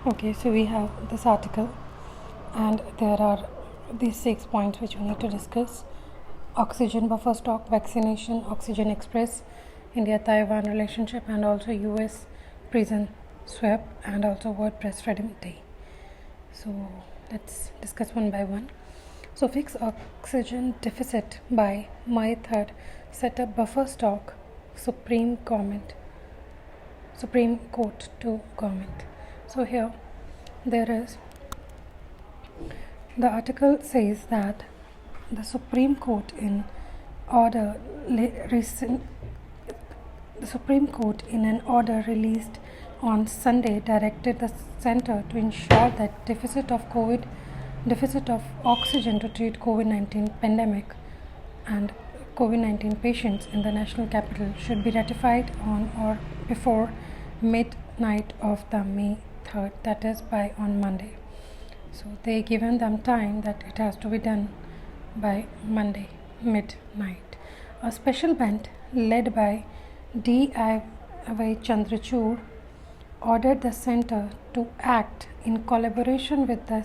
Okay, so we have this article, and there are these 6 points which we need to discuss: oxygen buffer stock, vaccination, oxygen express, India Taiwan relationship, and also US prison swap, and also WordPress Freedom Day. So let's discuss one by one. So fix oxygen deficit by May 3rd, set up buffer stock, Supreme Court to government. So here there is, the article says that the Supreme Court in order recent the Supreme Court in an order released on Sunday directed the center to ensure that deficit of oxygen to treat COVID-19 pandemic and COVID-19 patients in the national capital should be ratified on or before midnight of the May 3rd, that is by on Monday. So they given them time that it has to be done by Monday midnight. A special bench led by D.I.Y. Chandrachud ordered the center to act in collaboration with the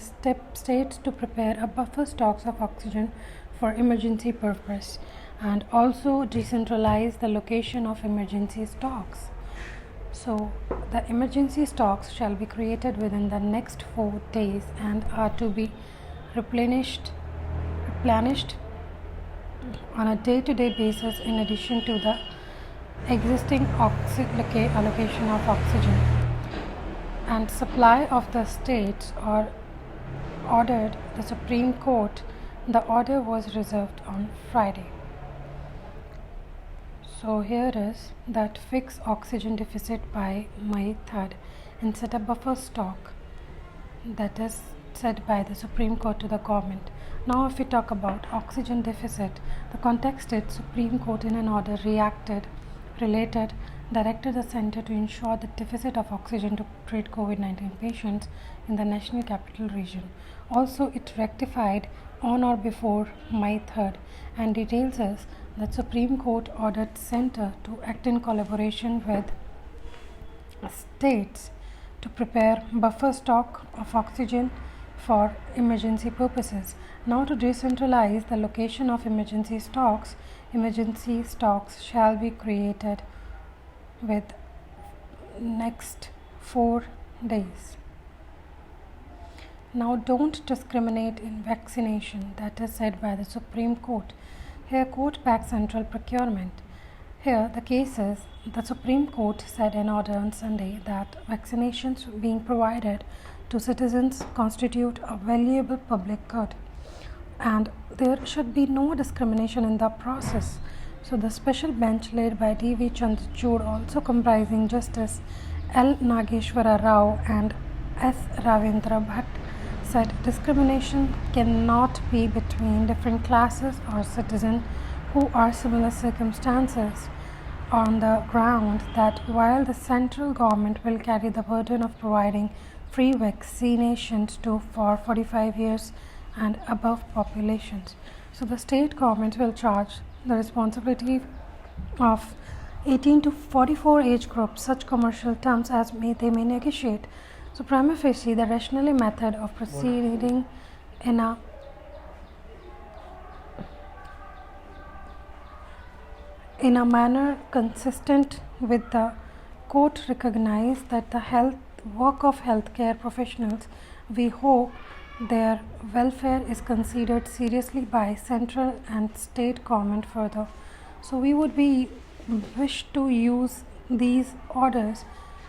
states to prepare a buffer stocks of oxygen for emergency purpose and also decentralize the location of emergency stocks. So the emergency stocks shall be created within the next 4 days and are to be replenished on a day-to-day basis in addition to the existing allocation of oxygen. And supply of the states are ordered the Supreme Court. The order was reserved on Friday. So here is that fix oxygen deficit by May 3rd and set a buffer stock, that is said by the Supreme Court to the government. Now if we talk about oxygen deficit, the context is Supreme Court in an order directed the center to ensure the deficit of oxygen to treat COVID-19 patients in the national capital region. Also, it rectified on or before May 3rd and details is that Supreme Court ordered center to act in collaboration with states to prepare buffer stock of oxygen for emergency purposes. Now to decentralize the location of emergency stocks shall be created with next 4 days. Now don't discriminate in vaccination, that is said by the Supreme Court. Here court backs central procurement. Here the case is the Supreme Court said in order on Sunday that vaccinations being provided to citizens constitute a valuable public good and there should be no discrimination in the process. So the special bench led by D.V. Chandrachud, also comprising Justice L. Nageshwara Rao and S. Ravindra Bhatt, said discrimination cannot be between different classes or citizens who are similar circumstances on the ground that while the central government will carry the burden of providing free vaccinations for 45 years and above populations, so the state government will charge the responsibility of 18 to 44 age groups such commercial terms as they may negotiate. So prima facie, the rationale method of proceeding in a manner consistent with the court recognized that the work of healthcare professionals, we hope their welfare is considered seriously by central and state government further. So we would wish to use these orders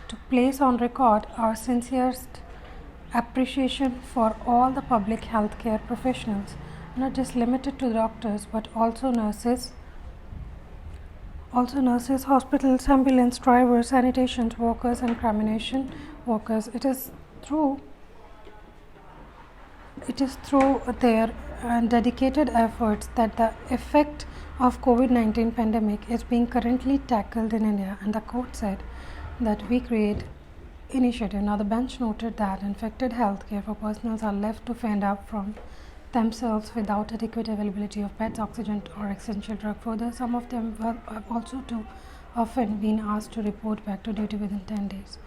to place on record our sincerest appreciation for all the public healthcare professionals, not just limited to doctors but also nurses, hospitals, ambulance drivers, sanitation workers and cremation workers. It is through their dedicated efforts that the effect of COVID-19 pandemic is being currently tackled in India, and the court said that we create initiative. Now the bench noted that infected healthcare professionals are left to fend up from themselves without adequate availability of beds, oxygen or essential drug. Further, some of them have also too often been asked to report back to duty within 10 days.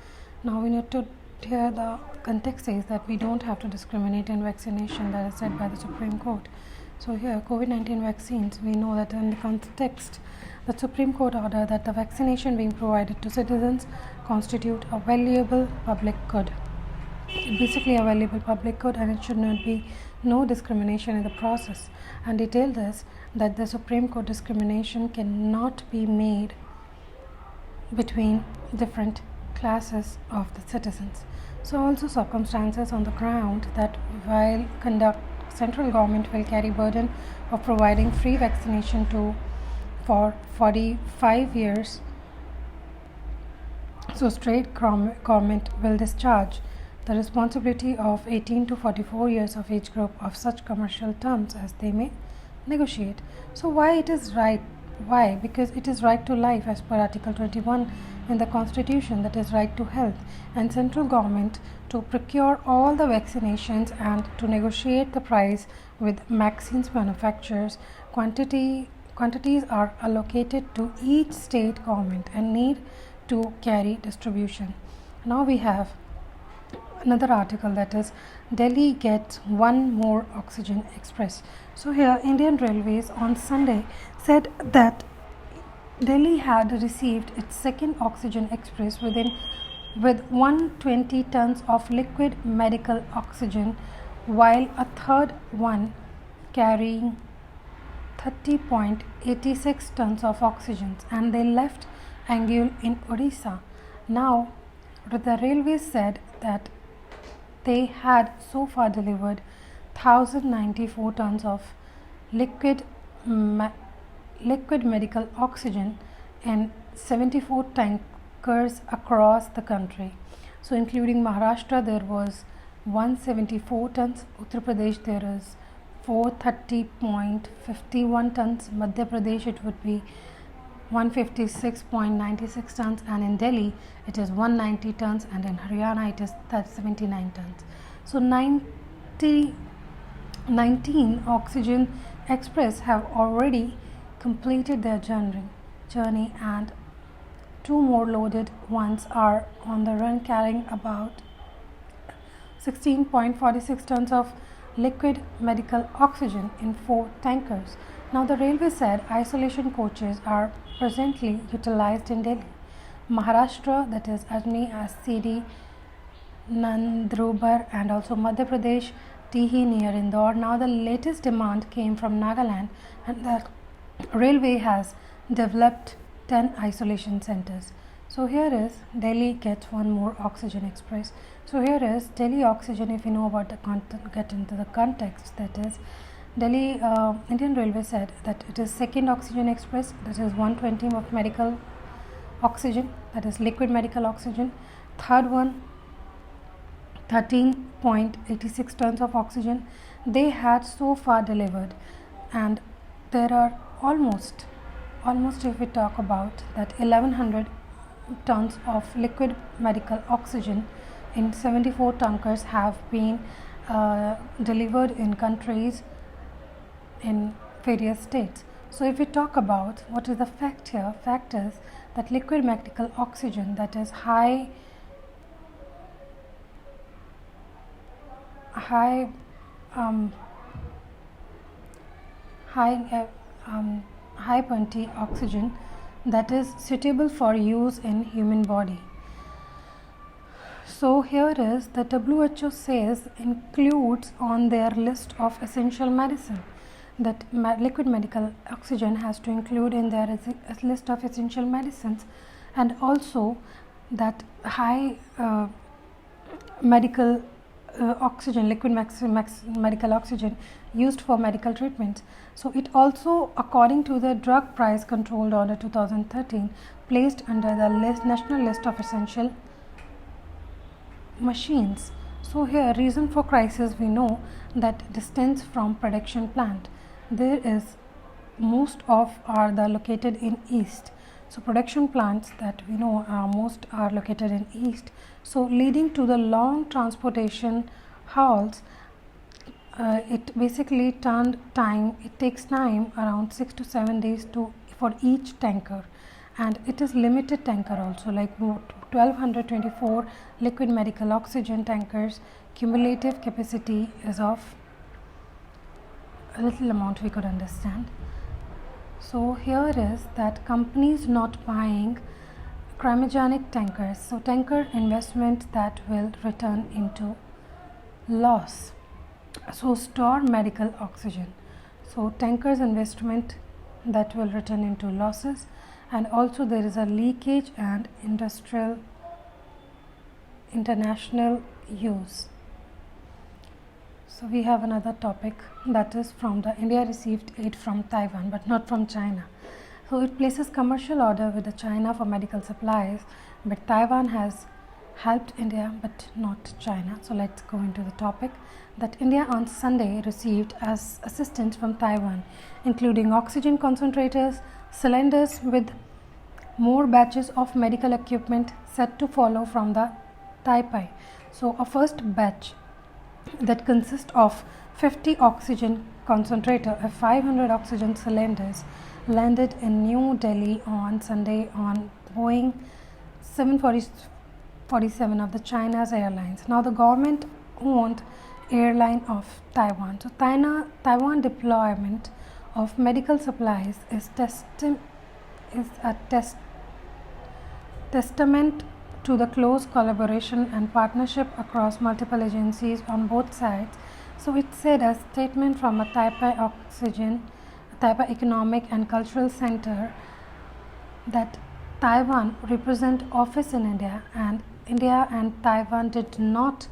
Now we need to Here the context says that we don't have to discriminate in vaccination, that is said by the Supreme Court. So here COVID-19 vaccines, we know that in the context, the Supreme Court ordered that the vaccination being provided to citizens constitute a valuable public good. Basically a valuable public good, and it should not be no discrimination in the process, and detailed this that the Supreme Court discrimination cannot be made between different classes of the citizens. So also circumstances on the ground that while central government will carry burden of providing free vaccination for 45 years, so state government will discharge the responsibility of 18 to 44 years of age group of such commercial terms as they may negotiate. So why it is right? Why? Because it is right to life as per Article 21 in the Constitution, that is right to health, and central government to procure all the vaccinations and to negotiate the price with vaccines manufacturers. Quantities are allocated to each state government and need to carry distribution. Now we have another article, that is Delhi gets one more oxygen express. So here Indian Railways on Sunday said that Delhi had received its second oxygen express with 120 tons of liquid medical oxygen, while a third one carrying 30.86 tons of oxygen, and they left Angul in Odisha. Now the railways said that they had so far delivered 1094 tons of liquid medical oxygen in 74 tankers across the country. So including Maharashtra there was 174 tons, Uttar Pradesh there is 430.51 tons, Madhya Pradesh it would be 156.96 tons, and in Delhi it is 190 tons, and in Haryana it is 79 tons. So 19 oxygen express have already completed their journey, and two more loaded ones are on the run carrying about 16.46 tons of liquid medical oxygen in 4 tankers. Now the railway said isolation coaches are presently utilized in Delhi, Maharashtra, that is Ajni, CD, Nandurbar, and also Madhya Pradesh, Tihi near Indore. Now the latest demand came from Nagaland, and the railway has developed 10 isolation centers. So here is Delhi gets one more oxygen express. So here is Delhi oxygen. If you know about the content, get into the context, that is Delhi Indian Railway said that it is second oxygen express, that is 120 of medical oxygen, that is liquid medical oxygen. Third one 13.86 tons of oxygen they had so far delivered, and there are almost if we talk about that 1100 tons of liquid medical oxygen in 74 tankers have been delivered in countries in various states. So if we talk about what is the fact here, fact is that liquid medical oxygen, that is high purity oxygen that is suitable for use in human body. So here is the WHO says includes on their list of essential medicine, that liquid medical oxygen has to include in their list of essential medicines, and also that high medical oxygen, liquid medical oxygen used for medical treatments. So it also, according to the Drug Price Control Order 2013, placed under the national list of essential machines. So here, reason for crisis, we know that distance from production plant. There is most of are located in east. So production plants that we know most are located in east. So leading to the long transportation hauls, it basically it takes time around 6 to 7 days for each tanker, and it is limited tanker also, like 1,224 liquid medical oxygen tankers. Cumulative capacity is of a little amount we could understand. So here it is that companies not buying cryogenic tankers. So tanker investment that will return into loss. So store medical oxygen. So tankers investment that will return into losses, and also there is a leakage and international use. So we have another topic, that is from the India received aid from Taiwan but not from China. So it places commercial order with the China for medical supplies, but Taiwan has helped India but not China. So let's go into the topic that India on Sunday received as assistance from Taiwan, including oxygen concentrators, cylinders with more batches of medical equipment set to follow from the Taipei. So a first batch that consists of 50 oxygen concentrator and 500 oxygen cylinders landed in New Delhi on Sunday on Boeing 747 of the China's Airlines. Now the government owned airline of Taiwan. So Taiwan deployment of medical supplies is a testament to the close collaboration and partnership across multiple agencies on both sides. So it said a statement from a Taipei Economic and Cultural Center that Taiwan represent office in India, and India and Taiwan do not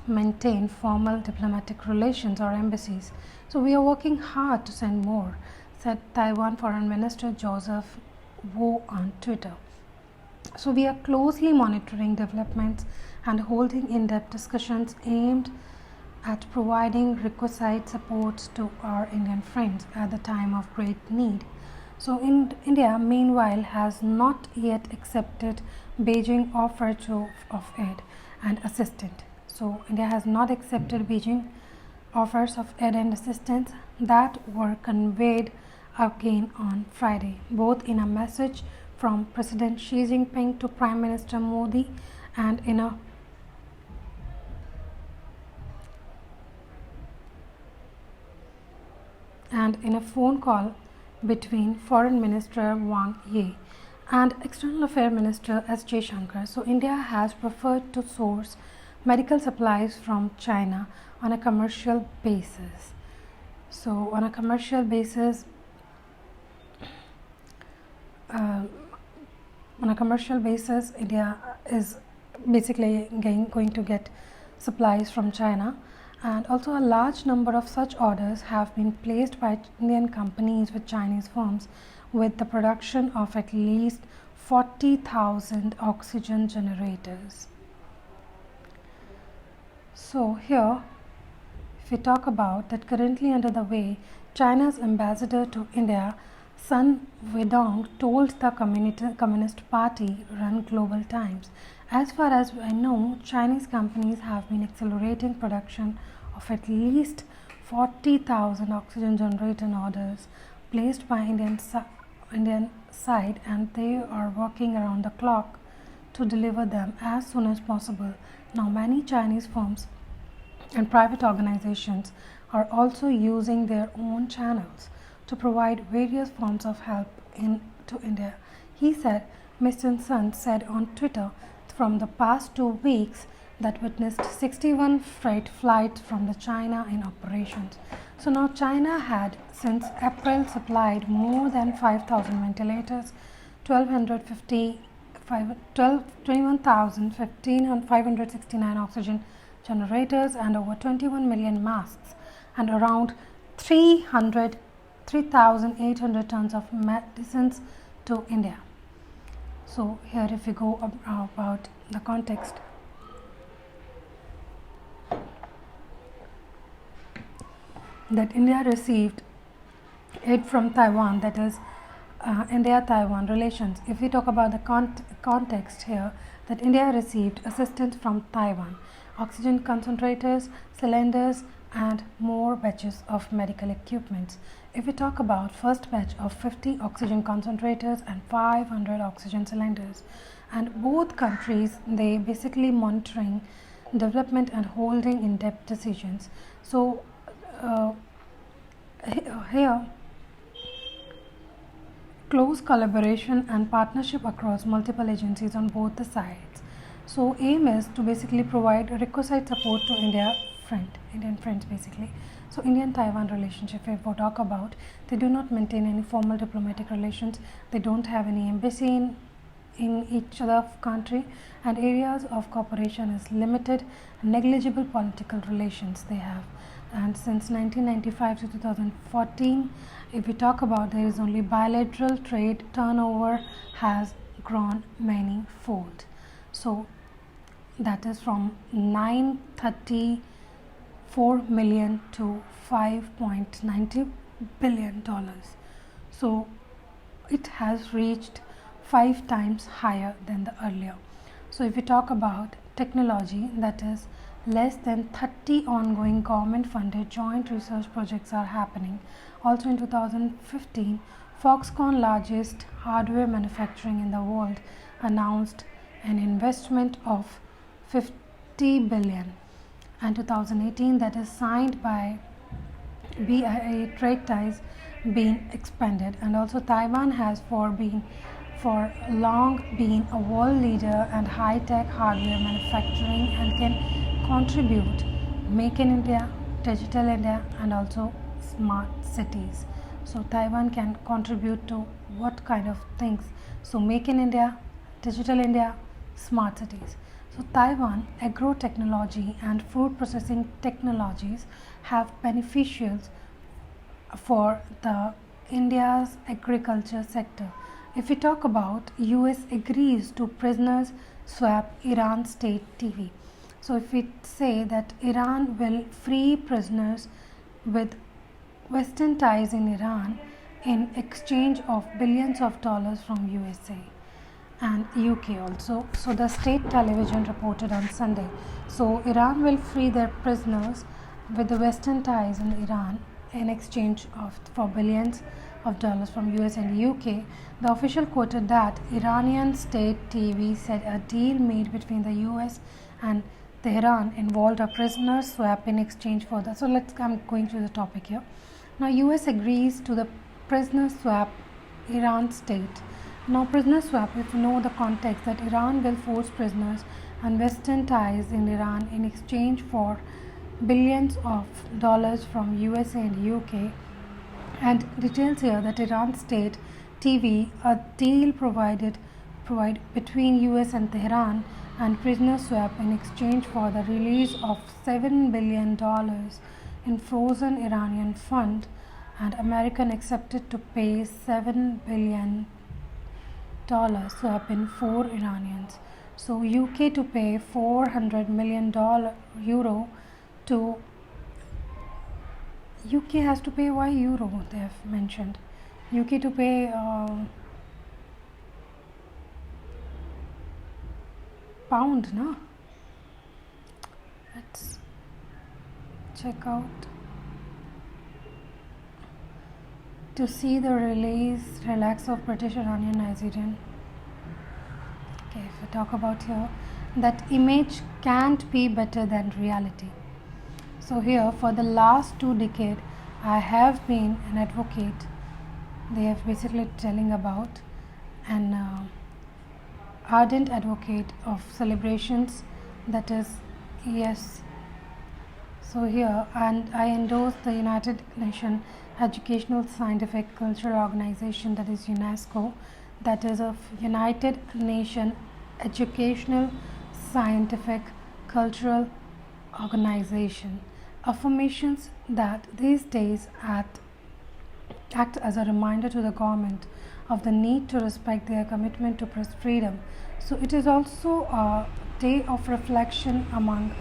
maintain formal diplomatic relations or embassies. So we are working hard to send more, said Taiwan Foreign Minister Joseph Wu on Twitter. So we are closely monitoring developments and holding in-depth discussions aimed at providing requisite support to our Indian friends at the time of great need. So India meanwhile has not yet accepted Beijing offer of aid and assistance. So India has not accepted Beijing offers of aid and assistance that were conveyed again on Friday, both in a message from President Xi Jinping to Prime Minister Modi and in a phone call between Foreign Minister Wang Yi and External Affairs Minister S. Jaishankar. So India has preferred to source medical supplies from China on a commercial basis. So on a commercial basis, India is basically going to get supplies from China, and also a large number of such orders have been placed by Indian companies with Chinese firms with the production of at least 40,000 oxygen generators. So here, if we talk about that, currently under the way, China's ambassador to India, Sun Weidong, told the Communist Party run Global Times, as far as I know, Chinese companies have been accelerating production of at least 40,000 oxygen generator orders placed by Indian side, and they are working around the clock to deliver them as soon as possible. Now many Chinese firms and private organizations are also using their own channels to provide various forms of help to India. He said, Mr. Sun said on Twitter, from the past 2 weeks that witnessed 61 freight flights from the China in operations. So now China had since April supplied more than 5,000 ventilators, 21,569 oxygen generators, and over 21 million masks, and around 3,800 tons of medicines to India. So here, if we go about the context, that India received aid from Taiwan, that is India-Taiwan relations. If we talk about the context here, that India received assistance from Taiwan, oxygen concentrators, cylinders, and more batches of medical equipment. If we talk about first batch of 50 oxygen concentrators and 500 oxygen cylinders, and both countries they basically monitoring development and holding in-depth decisions. So here close collaboration and partnership across multiple agencies on both the sides. So aim is to basically provide requisite support to Indian friends basically. So Indian-Taiwan relationship, if we talk about, they do not maintain any formal diplomatic relations. They don't have any embassy in each other country, and areas of cooperation is limited, negligible political relations they have. And since 1995 to 2014, if we talk about, there is only bilateral trade turnover has grown many fold. So that is from 934 million to $5.90 billion. So it has reached 5 times higher than the earlier. So if we talk about technology, that is less than 30 ongoing government funded joint research projects are happening. Also in 2015, Foxconn, largest hardware manufacturing in the world, announced an investment of 50 billion, and 2018 that is signed by BIA trade ties being expanded. And also Taiwan has for long been a world leader and high-tech hardware manufacturing and can contribute Make in India, Digital India and also smart cities. So Taiwan can contribute to what kind of things? So Make in India, Digital India, smart cities. So Taiwan agro technology and food processing technologies have beneficials for the India's agriculture sector. If we talk about, US agrees to prisoners swap Iran state TV. So if we say that Iran will free prisoners with Western ties in Iran in exchange of billions of dollars from USA and UK also. So the state television reported on Sunday. So Iran will free their prisoners with the Western ties in Iran in exchange for billions of dollars from US and UK. The official quoted that Iranian state TV said a deal made between the US and Tehran involved a prisoner swap in exchange for that. So I'm going through the topic here. Now US agrees to the prisoner swap Iran state. Now prisoner swap, if you know the context, that Iran will force prisoners and Western ties in Iran in exchange for billions of dollars from USA and UK, and details here that Iran state TV, a deal provide between US and Tehran and prisoner swap in exchange for the release of $7 billion in frozen Iranian fund, and American accepted to pay $7 billion swap in 4 Iranians. So UK to pay 400 million euro to UK has to pay why euro they have mentioned. UK to pay pound, no? Let's check out to see the relax of British Iranian Nigerian. Okay, if we talk about here, that image can't be better than reality. So here for the last 2 decades I have been an advocate, they have basically telling about an ardent advocate of celebrations, that is yes. So here, and I endorse the United Nations Educational Scientific Cultural Organization, that is UNESCO, that is of United Nations Educational Scientific Cultural Organization. Affirmations that these days act as a reminder to the government of the need to respect their commitment to press freedom. So it is also a day of reflection among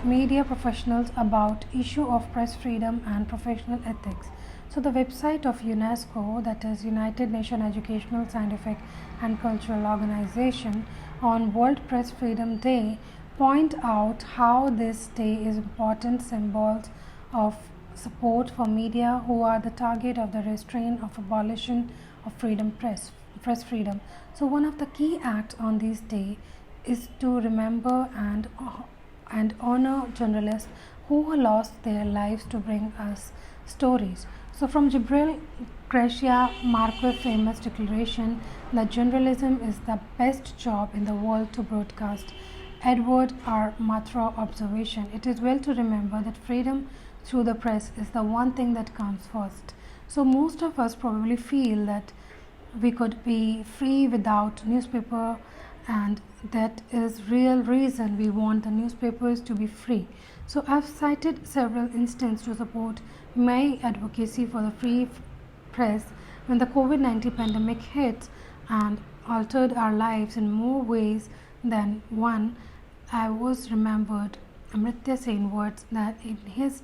media professionals about issue of press freedom and professional ethics. So the website of UNESCO, that is United Nations Educational, Scientific and Cultural Organization, on World Press Freedom Day point out how this day is important symbols of support for media who are the target of the restraint of abolition of freedom press. press freedom. So one of the key acts on this day is to remember and honor journalists who lost their lives to bring us stories. So from Jibril Garcia Marquez's famous declaration that journalism is the best job in the world to broadcast, Edward R. Matra observation, it is well to remember that freedom through the press is the one thing that comes first. So most of us probably feel that we could be free without newspaper, and that is real reason we want the newspapers to be free. So I've cited several instances to support my advocacy for the free press when the COVID-19 pandemic hit and altered our lives in more ways than one. I was remembered Amartya Sen words that in his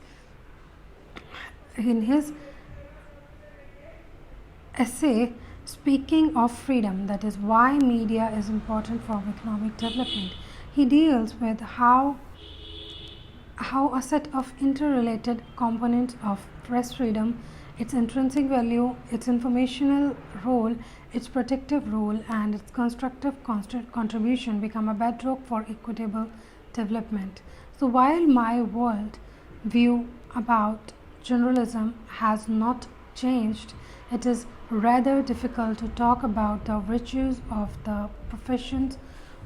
essay Speaking of Freedom, that is why media is important for economic development, he deals with how a set of interrelated components of press freedom, its intrinsic value, its informational role, its protective role, and its constructive contribution become a bedrock for equitable development. So while my world view about journalism has not changed, it is rather difficult to talk about the virtues of the professions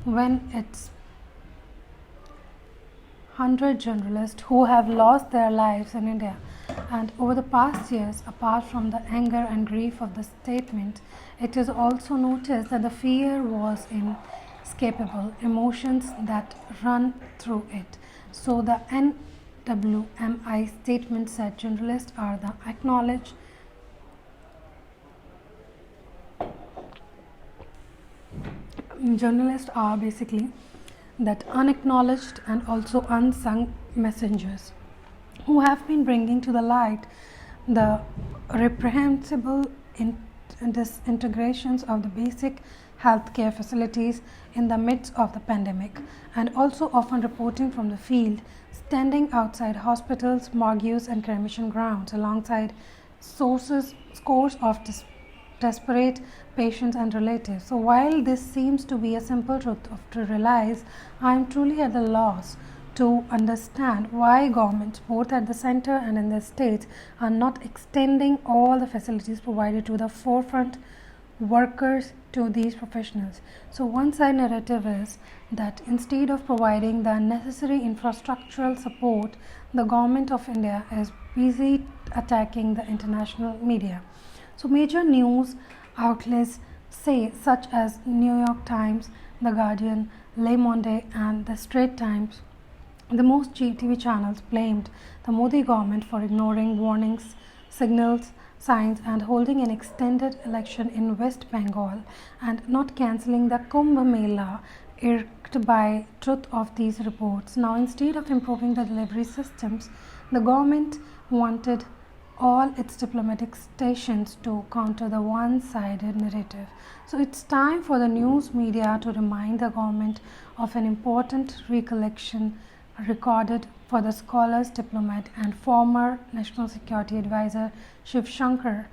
when it's 100 journalists who have lost their lives in India. And over the past years, apart from the anger and grief of the statement, it is also noticed that the fear was inescapable, emotions that run through it. So the NWMI statement said journalists are the acknowledged journalists are basically that unacknowledged and also unsung messengers who have been bringing to the light the reprehensible disintegrations of the basic healthcare facilities in the midst of the pandemic, and also often reporting from the field, standing outside hospitals, morgues and cremation grounds alongside scores of desperate patients and relatives. So while this seems to be a simple truth to realize, I am truly at a loss to understand why governments both at the center and in the states are not extending all the facilities provided to the forefront workers to these professionals. So one side narrative is that instead of providing the necessary infrastructural support, the government of India is busy attacking the international media. So major news outlets say, such as New York Times, The Guardian, Le Monde and The Straits Times, the most TV channels blamed the Modi government for ignoring warnings, signals, signs and holding an extended election in West Bengal and not cancelling the Kumbh Mela, irked by truth of these reports. Now, instead of improving the delivery systems, the government wanted all its diplomatic stations to counter the one-sided narrative. So it's time for the news media to remind the government of an important recollection recorded for the scholars, diplomat and former National Security Advisor Shiv Shankar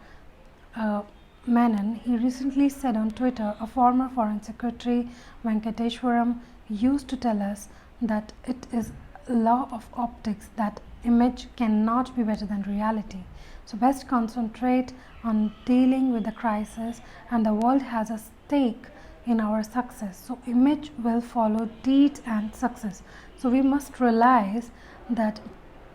Menon. He recently said on Twitter, a former Foreign Secretary Venkateshwaram used to tell us that it is law of optics, that image cannot be better than reality. So best concentrate on dealing with the crisis, and the world has a stake in our success. So image will follow deed and success. So we must realize that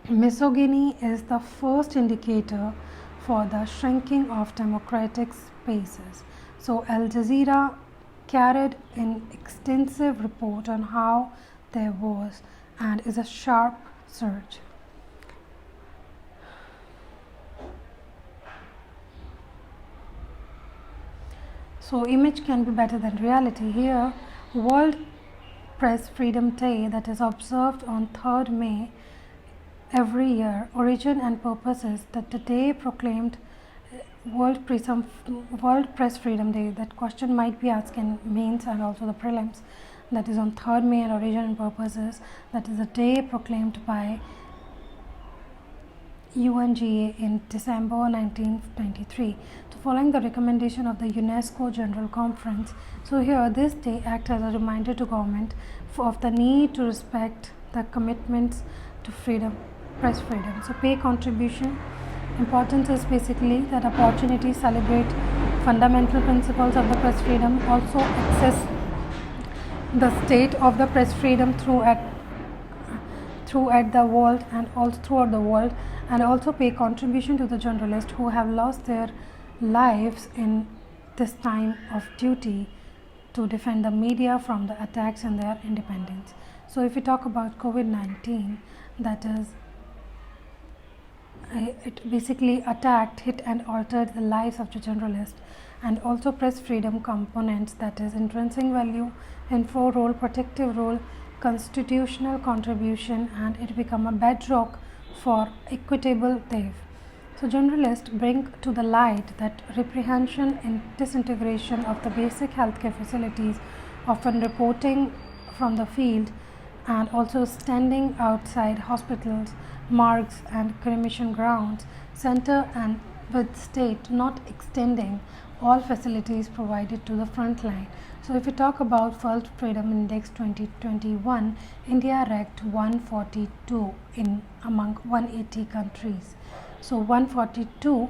misogyny is the first indicator for the shrinking of democratic spaces. So Al Jazeera carried an extensive report on how there was and is a sharp surge. So image can be better than reality. Here, World Press Freedom Day, that is observed on 3rd May every year, origin and purpose is that the day proclaimed World Press Freedom Day. That question might be asked in mains and also the prelims. That is on 3rd May, and origin and purpose is that is a day proclaimed by UNGA in December 1993, so following the recommendation of the UNESCO General Conference. So here this day acts as a reminder to government of the need to respect the commitments to freedom, press freedom. So pay contribution. Importance is basically that opportunity celebrate fundamental principles of the press freedom, also access the state of the press freedom throughout the world and also throughout the world, and also pay contribution to the journalists who have lost their lives in this time of duty to defend the media from the attacks on their independence. So if we talk about COVID-19, that is, it basically attacked, hit and altered the lives of the journalists, and also press freedom components, that is intrinsic value, info role, protective role, constitutional contribution, and it become a bedrock for equitable theft. So journalists bring to the light that reprehension and disintegration of the basic healthcare facilities, often reporting from the field and also standing outside hospitals, morgues and cremation grounds, center and with state not extending all facilities provided to the front line. So if we talk about World Freedom Index 2021, India ranked 142 in among 180 countries. So 142,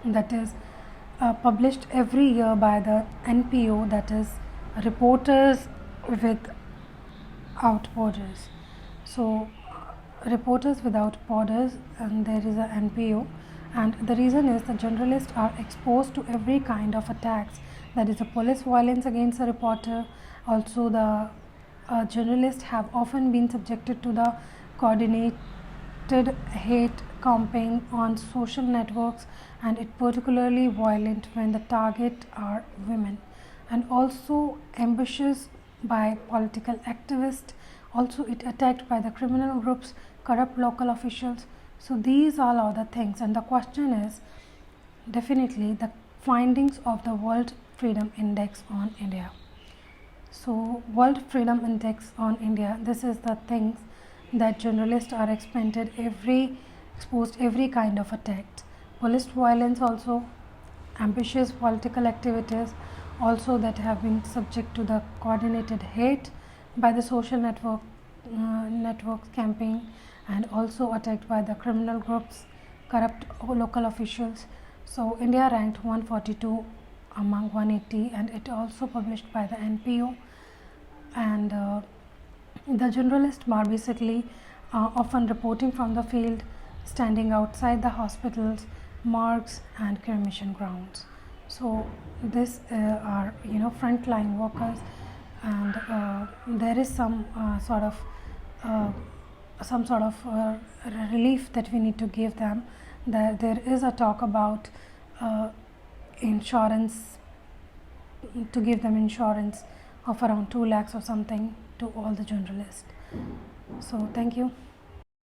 that is published every year by the NPO, that is Reporters Without Borders. So Reporters Without Borders, and there is a NPO, and the reason is the journalists are exposed to every kind of attacks, that is a police violence against a reporter. Also the journalists have often been subjected to the coordinated hate campaign on social networks, and it particularly violent when the target are women, and also ambushes by political activists, also it attacked by the criminal groups, corrupt local officials. So these all are the things, and the question is definitely the findings of the World Freedom Index on India. So World Freedom Index on India, this is the things that journalists are exposed every kind of attack, police violence, also ambitious political activities, also that have been subject to the coordinated hate by the social networks campaign, and also attacked by the criminal groups, corrupt local officials. So India ranked 142 among 180, and it also published by the NPO, and the journalists are basically often reporting from the field, standing outside the hospitals, morgues and cremation grounds. So this are frontline workers, and there is some sort of relief that we need to give them. There is a talk about insurance, to give them insurance of around 2 lakhs or something to all the journalists. So thank you.